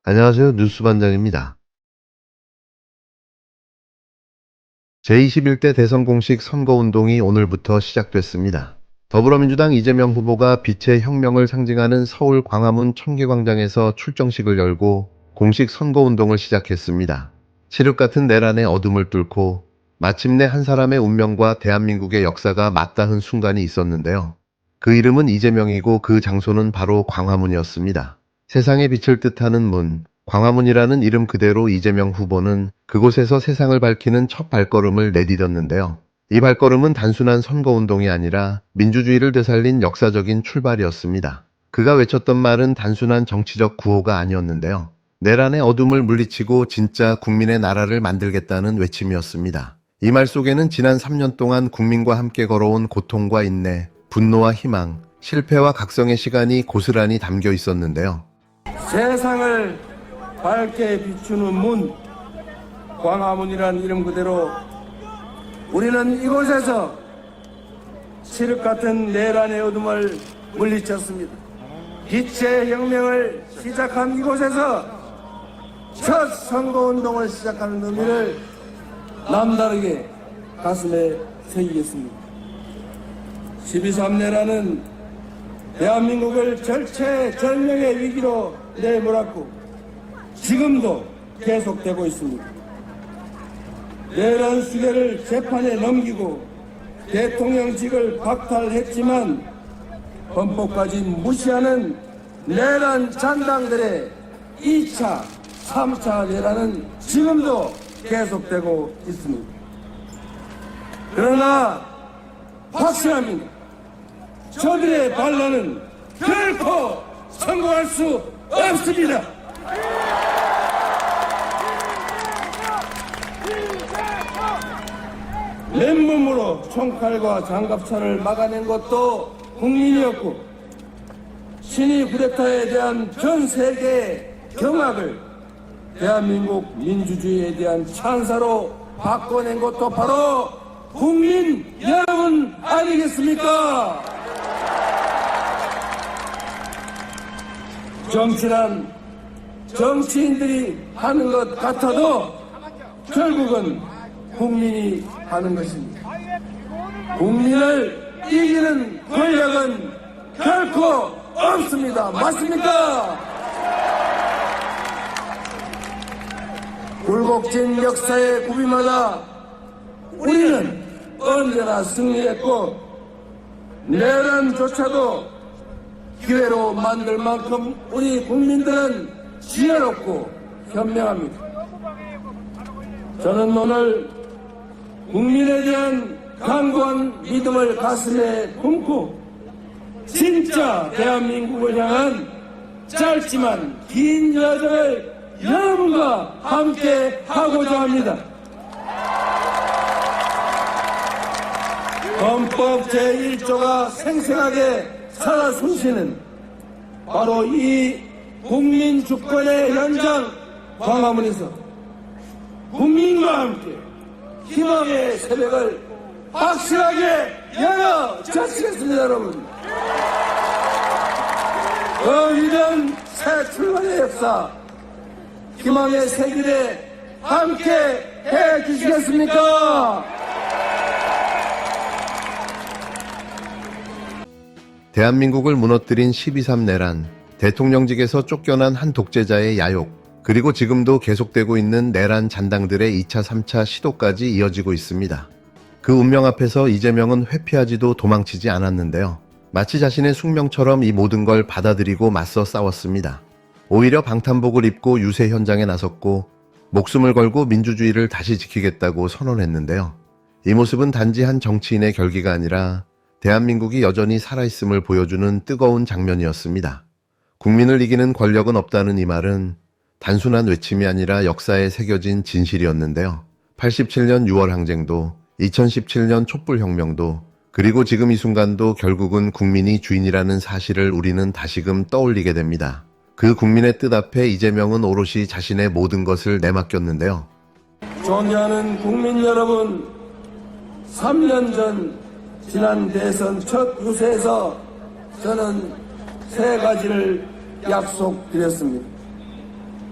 안녕하세요. 뉴스반장입니다. 제21대 대선 공식 선거운동이 오늘부터 시작됐습니다. 더불어민주당 이재명 후보가 빛의 혁명을 상징하는 서울 광화문 청계광장에서 출정식을 열고 공식 선거운동을 시작했습니다. 칠흑 같은 내란의 어둠을 뚫고 마침내 한 사람의 운명과 대한민국의 역사가 맞닿은 순간이 있었는데요. 그 이름은 이재명이고 그 장소는 바로 광화문이었습니다. 세상에 빛을 뜻하는 문, 광화문이라는 이름 그대로 이재명 후보는 그곳에서 세상을 밝히는 첫 발걸음을 내디뎠는데요. 이 발걸음은 단순한 선거운동이 아니라 민주주의를 되살린 역사적인 출발이었습니다. 그가 외쳤던 말은 단순한 정치적 구호가 아니었는데요. 내란의 어둠을 물리치고 진짜 국민의 나라를 만들겠다는 외침이었습니다. 이 말 속에는 지난 3년 동안 국민과 함께 걸어온 고통과 인내, 분노와 희망, 실패와 각성의 시간이 고스란히 담겨 있었는데요. 세상을 밝게 비추는 문, 광화문이라는 이름 그대로 우리는 이곳에서 칠흑 같은 내란의 어둠을 물리쳤습니다. 빛의 혁명을 시작한 이곳에서 첫 선거운동을 시작하는 의미를 남다르게 가슴에 새기겠습니다. 12.3 내란은 대한민국을 절체절명의 위기로 내몰았고 지금도 계속되고 있습니다. 내란 수괴를 재판에 넘기고 대통령직을 박탈했지만 헌법까지 무시하는 내란 잔당들의 2차, 3차 내란은 지금도 계속되고 있습니다. 그러나 확실합니다. 저들의 반란은 결코 성공할 수 없습니다. 맨몸으로 총칼과 장갑차를 막아낸 것도 국민이었고 친위 쿠데타에 대한 전 세계의 경악을 대한민국 민주주의에 대한 찬사로 바꿔낸 것도 바로 국민 여러분 아니겠습니까? 정치란 정치인들이 하는 것 같아도 결국은 국민이 하는 것입니다. 국민을 이기는 권력은 결코 없습니다. 맞습니까? 굴곡진 역사의 구비마다 우리는 언제나 승리했고 내란조차도 기회로 만들 만큼 우리 국민들은 지혜롭고 현명합니다. 저는 오늘 국민에 대한 강고한 믿음을 가슴에 품고 진짜 대한민국을 향한 짧지만 긴 여정을 여러분과 함께 하고자 합니다. 헌법 제1조가 생생하게 살아 숨쉬는 바로 이 국민 주권의 현장 광화문에서 국민과 함께 희망의 새벽을 확실하게 열어젖히겠습니다. 여러분, 그 위대한 새 출발의 역사 희망의 새 길에 함께 해주시겠습니까? 대한민국을 무너뜨린 12.3 내란, 대통령직에서 쫓겨난 한 독재자의 야욕, 그리고 지금도 계속되고 있는 내란 잔당들의 2차, 3차 시도까지 이어지고 있습니다. 그 운명 앞에서 이재명은 회피하지도 도망치지 않았는데요. 마치 자신의 숙명처럼 이 모든 걸 받아들이고 맞서 싸웠습니다. 오히려 방탄복을 입고 유세 현장에 나섰고 목숨을 걸고 민주주의를 다시 지키겠다고 선언했는데요. 이 모습은 단지 한 정치인의 결기가 아니라 대한민국이 여전히 살아있음을 보여주는 뜨거운 장면이었습니다. 국민을 이기는 권력은 없다는 이 말은 단순한 외침이 아니라 역사에 새겨진 진실이었는데요. 87년 6월 항쟁도, 2017년 촛불혁명도, 그리고 지금 이 순간도 결국은 국민이 주인이라는 사실을 우리는 다시금 떠올리게 됩니다. 그 국민의 뜻 앞에 이재명은 오롯이 자신의 모든 것을 내맡겼는데요. 존경하는 국민 여러분, 3년 전 지난 대선 첫 유세에서 저는 세 가지를 약속드렸습니다.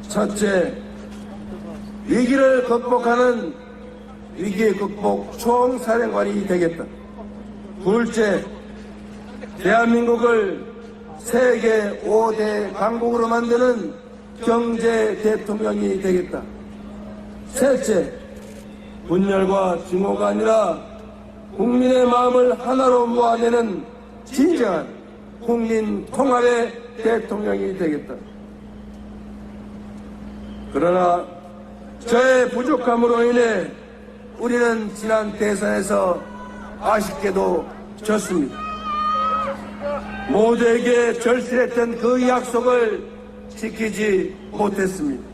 첫째, 위기를 극복하는 위기 극복 총사령관이 되겠다. 둘째, 대한민국을 세계 5대 강국으로 만드는 경제 대통령이 되겠다. 셋째, 분열과 증오가 아니라 국민의 마음을 하나로 모아내는 진정한 국민 통합의 대통령이 되겠다. 그러나 저의 부족함으로 인해 우리는 지난 대선에서 아쉽게도 졌습니다. 모두에게 절실했던 그 약속을 지키지 못했습니다.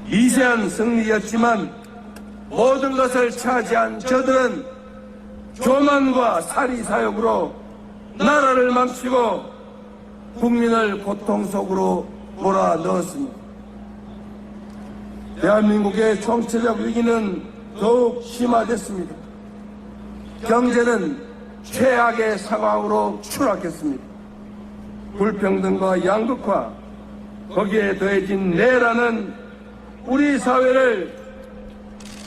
미세한 승리였지만 모든 것을 차지한 저들은 교만과 사리사욕으로 나라를 망치고 국민을 고통 속으로 몰아넣었습니다. 대한민국의 정치적 위기는 더욱 심화됐습니다. 경제는 최악의 상황으로 추락했습니다. 불평등과 양극화, 거기에 더해진 내란은 우리 사회를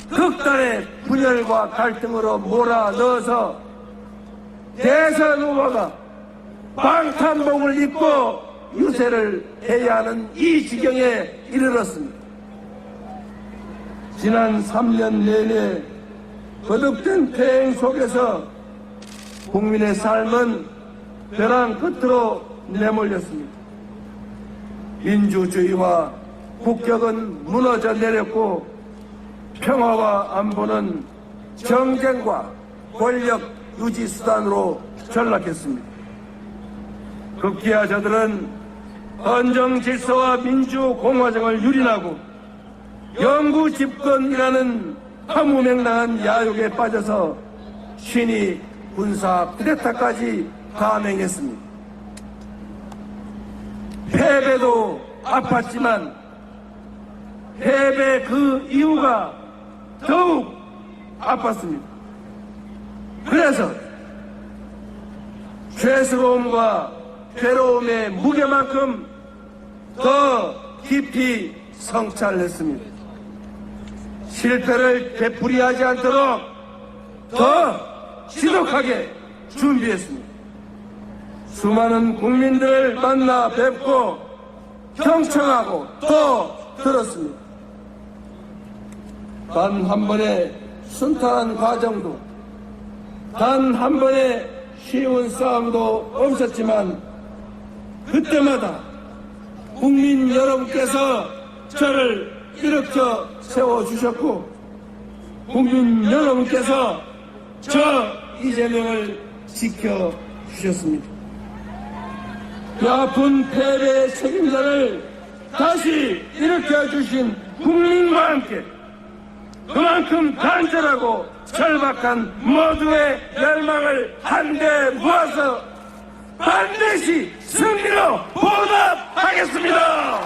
극단의 분열과 갈등으로 몰아넣어서 대선 후보가 방탄복을 입고 유세를 해야 하는 이 지경에 이르렀습니다. 지난 3년 내내 거듭된 태행 속에서 국민의 삶은 벼랑 끝으로 내몰렸습니다. 민주주의와 국격은 무너져 내렸고 평화와 안보는 정쟁과 권력 유지 수단으로 전락했습니다. 급기야 저들은 헌정 질서와 민주공화정을 유린하고 영구 집권이라는 허무맹랑한 야욕에 빠져서 신이 군사 쿠데타까지 감행했습니다. 패배도 아팠지만 패배 그 이유가 더욱 아팠습니다. 그래서 죄스러움과 괴로움의 무게만큼 더 깊이 성찰했습니다. 실패를 되풀이하지 않도록 더 지독하게 준비했습니다. 수많은 국민들을 만나 뵙고 경청하고 또 들었습니다. 단 한 번의 순탄한 과정도, 단 한 번의 쉬운 싸움도 없었지만 그때마다 국민 여러분께서 저를 일으켜 세워주셨고 국민 여러분께서 저 이재명을 지켜주셨습니다. 그 아픈 패배의 책임자를 다시 일으켜주신 국민과 함께 그만큼 간절하고 절박한 모두의 열망을 한데 모아서 반드시 승리로 보답하겠습니다.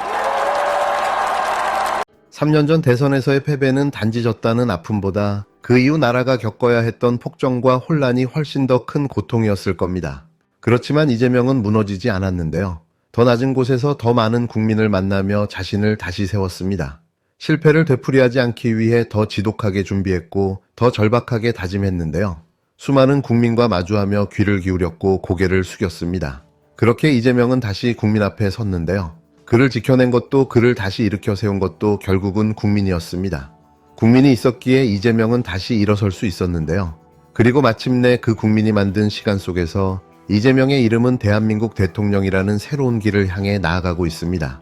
3년 전 대선에서의 패배는 단지 졌다는 아픔보다 그 이후 나라가 겪어야 했던 폭정과 혼란이 훨씬 더 큰 고통이었을 겁니다. 그렇지만 이재명은 무너지지 않았는데요. 더 낮은 곳에서 더 많은 국민을 만나며 자신을 다시 세웠습니다. 실패를 되풀이하지 않기 위해 더 지독하게 준비했고 더 절박하게 다짐했는데요. 수많은 국민과 마주하며 귀를 기울였고 고개를 숙였습니다. 그렇게 이재명은 다시 국민 앞에 섰는데요. 그를 지켜낸 것도 그를 다시 일으켜 세운 것도 결국은 국민이었습니다. 국민이 있었기에 이재명은 다시 일어설 수 있었는데요. 그리고 마침내 그 국민이 만든 시간 속에서 이재명의 이름은 대한민국 대통령이라는 새로운 길을 향해 나아가고 있습니다.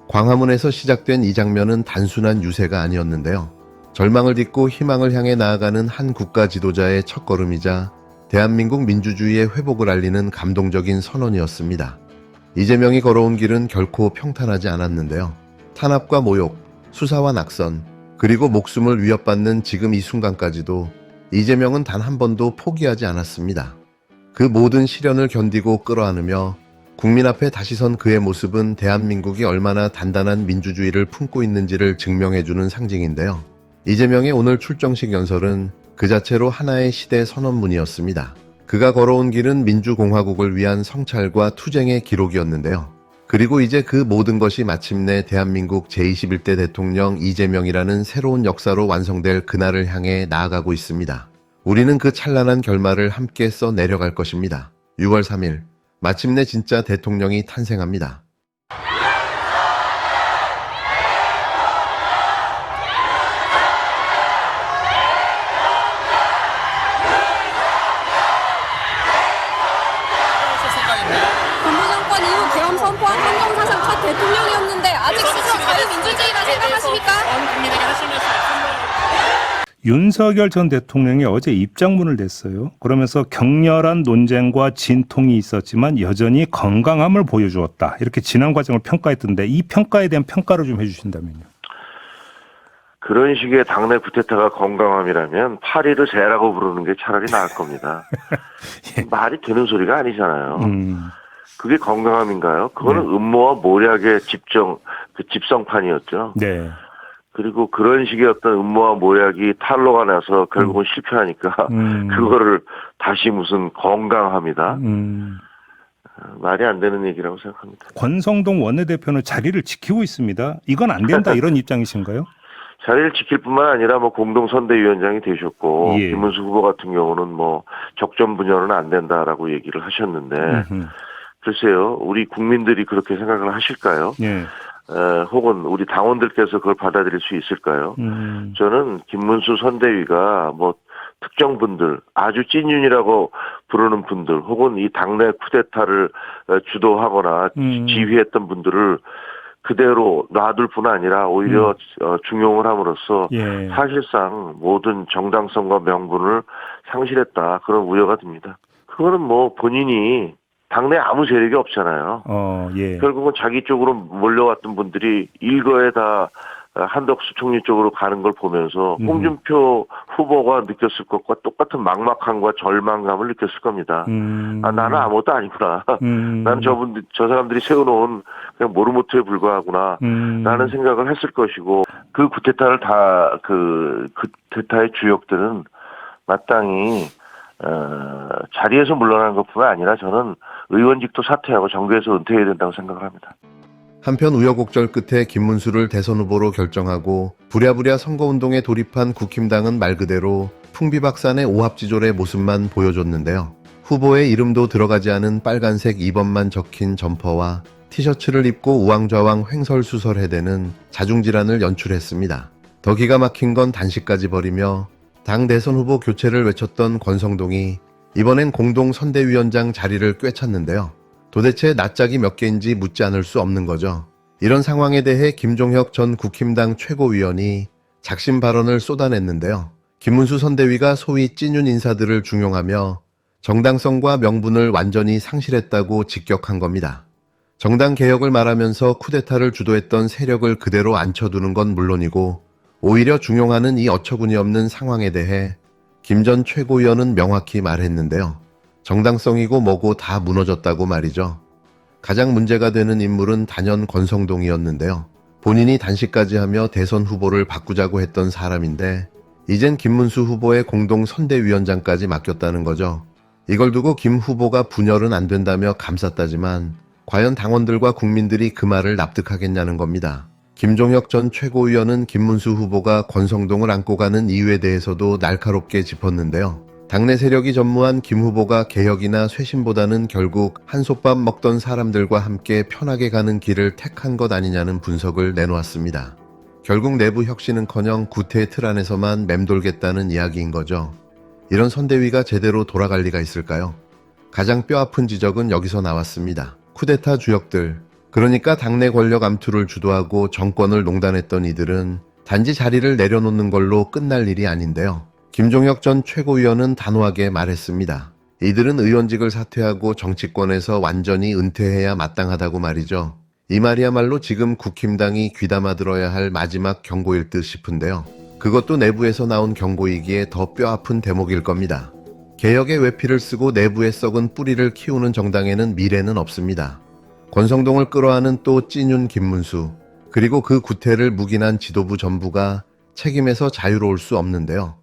광화문에서 시작된 이 장면은 단순한 유세가 아니었는데요. 절망을 딛고 희망을 향해 나아가는 한 국가 지도자의 첫걸음이자 대한민국 민주주의의 회복을 알리는 감동적인 선언이었습니다. 이재명이 걸어온 길은 결코 평탄하지 않았는데요. 탄압과 모욕, 수사와 낙선, 그리고 목숨을 위협받는 지금 이 순간까지도 이재명은 단 한 번도 포기하지 않았습니다. 그 모든 시련을 견디고 끌어안으며 국민 앞에 다시 선 그의 모습은 대한민국이 얼마나 단단한 민주주의를 품고 있는지를 증명해주는 상징인데요. 이재명의 오늘 출정식 연설은 그 자체로 하나의 시대 선언문이었습니다. 그가 걸어온 길은 민주공화국을 위한 성찰과 투쟁의 기록이었는데요. 그리고 이제 그 모든 것이 마침내 대한민국 제21대 대통령 이재명이라는 새로운 역사로 완성될 그날을 향해 나아가고 있습니다. 우리는 그 찬란한 결말을 함께 써 내려갈 것입니다. 6월 3일, 마침내 진짜 대통령이 탄생합니다. 군부 정권 이후 계엄 선포한 헌정사상 첫 대통령이었는데 아직 스스로 자유민주주의라 생각하십니까? 윤석열 전 대통령이 어제 입장문을 냈어요. 그러면서 격렬한 논쟁과 진통이 있었지만 여전히 건강함을 보여주었다. 이렇게 지난 과정을 평가했던데 이 평가에 대한 평가를 좀 해주신다면요. 그런 식의 당내 구테타가 건강함이라면 파리를 새라고 부르는 게 차라리 나을 겁니다. 예. 말이 되는 소리가 아니잖아요. 그게 건강함인가요? 그거는 네. 음모와 모략의 집성판이었죠. 네. 그리고 그런 식의 어떤 음모와 모략이 탄로가 나서 결국은 실패하니까 그거를 다시 무슨 건강합니다. 말이 안 되는 얘기라고 생각합니다. 권성동 원내대표는 자리를 지키고 있습니다. 이건 안 된다 이런 입장이신가요? 자리를 지킬 뿐만 아니라 뭐 공동선대위원장이 되셨고 예. 김문수 후보 같은 경우는 뭐 적전 분열은 안 된다라고 얘기를 하셨는데 글쎄요, 우리 국민들이 그렇게 생각을 하실까요? 예. 혹은 우리 당원들께서 그걸 받아들일 수 있을까요? 저는 김문수 선대위가 뭐 특정 분들, 아주 찐윤이라고 부르는 분들, 혹은 이 당내 쿠데타를 주도하거나 지휘했던 분들을 그대로 놔둘 뿐 아니라 오히려 중용을 함으로써 예. 사실상 모든 정당성과 명분을 상실했다, 그런 우려가 듭니다. 그거는 뭐 본인이 당내 아무 세력이 없잖아요. 예. 결국은 자기 쪽으로 몰려왔던 분들이 일거에 다 한덕수 총리 쪽으로 가는 걸 보면서 홍준표 후보가 느꼈을 것과 똑같은 막막함과 절망감을 느꼈을 겁니다. 아, 나는 아무것도 아니구나. 난 저 사람들이 세워놓은 그냥 모르모토에 불과하구나. 라는 생각을 했을 것이고, 그 구테타를 그 구테타의 주역들은 마땅히 자리에서 물러나는 것뿐만 아니라 저는 의원직도 사퇴하고 정계에서 은퇴해야 된다고 생각을 합니다. 한편 우여곡절 끝에 김문수를 대선 후보로 결정하고 부랴부랴 선거운동에 돌입한 국힘당은 말 그대로 풍비박산의 오합지졸의 모습만 보여줬는데요. 후보의 이름도 들어가지 않은 빨간색 2번만 적힌 점퍼와 티셔츠를 입고 우왕좌왕 횡설수설해대는 자중질환을 연출했습니다. 더 기가 막힌 건 단식까지 벌이며 당 대선 후보 교체를 외쳤던 권성동이 이번엔 공동선대위원장 자리를 꿰찼는데요. 도대체 낯짝이 몇 개인지 묻지 않을 수 없는 거죠. 이런 상황에 대해 김종혁 전 국힘당 최고위원이 작심 발언을 쏟아냈는데요. 김문수 선대위가 소위 찐윤 인사들을 중용하며 정당성과 명분을 완전히 상실했다고 직격한 겁니다. 정당 개혁을 말하면서 쿠데타를 주도했던 세력을 그대로 앉혀두는 건 물론이고 오히려 중용하는 이 어처구니없는 상황에 대해 김 전 최고위원은 명확히 말했는데요. 정당성이고 뭐고 다 무너졌다고 말이죠. 가장 문제가 되는 인물은 단연 권성동이었는데요. 본인이 단식까지 하며 대선 후보를 바꾸자고 했던 사람인데 이젠 김문수 후보의 공동선대위원장까지 맡겼다는 거죠. 이걸 두고 김 후보가 분열은 안 된다며 감쌌다지만 과연 당원들과 국민들이 그 말을 납득하겠냐는 겁니다. 김종혁 전 최고위원은 김문수 후보가 권성동을 안고 가는 이유에 대해서도 날카롭게 짚었는데요. 당내 세력이 전무한 김 후보가 개혁이나 쇄신보다는 결국 한솥밥 먹던 사람들과 함께 편하게 가는 길을 택한 것 아니냐는 분석을 내놓았습니다. 결국 내부 혁신은커녕 구태의 틀 안에서만 맴돌겠다는 이야기인 거죠. 이런 선대위가 제대로 돌아갈 리가 있을까요? 가장 뼈아픈 지적은 여기서 나왔습니다. 쿠데타 주역들, 그러니까 당내 권력 암투를 주도하고 정권을 농단했던 이들은 단지 자리를 내려놓는 걸로 끝날 일이 아닌데요. 김종혁 전 최고위원은 단호하게 말했습니다. 이들은 의원직을 사퇴하고 정치권에서 완전히 은퇴해야 마땅하다고 말이죠. 이 말이야말로 지금 국힘당이 귀담아 들어야 할 마지막 경고일 듯 싶은데요. 그것도 내부에서 나온 경고이기에 더 뼈아픈 대목일 겁니다. 개혁의 외피를 쓰고 내부에 썩은 뿌리를 키우는 정당에는 미래는 없습니다. 권성동을 끌어안은 또 찐윤 김문수, 그리고 그 구태를 묵인한 지도부 전부가 책임에서 자유로울 수 없는데요.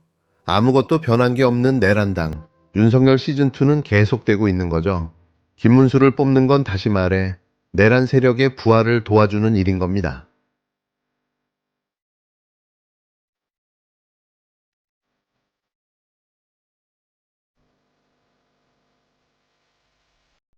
아무것도 변한 게 없는 내란당, 윤석열 시즌2는 계속되고 있는 거죠. 김문수를 뽑는 건 다시 말해 내란 세력의 부활을 도와주는 일인 겁니다.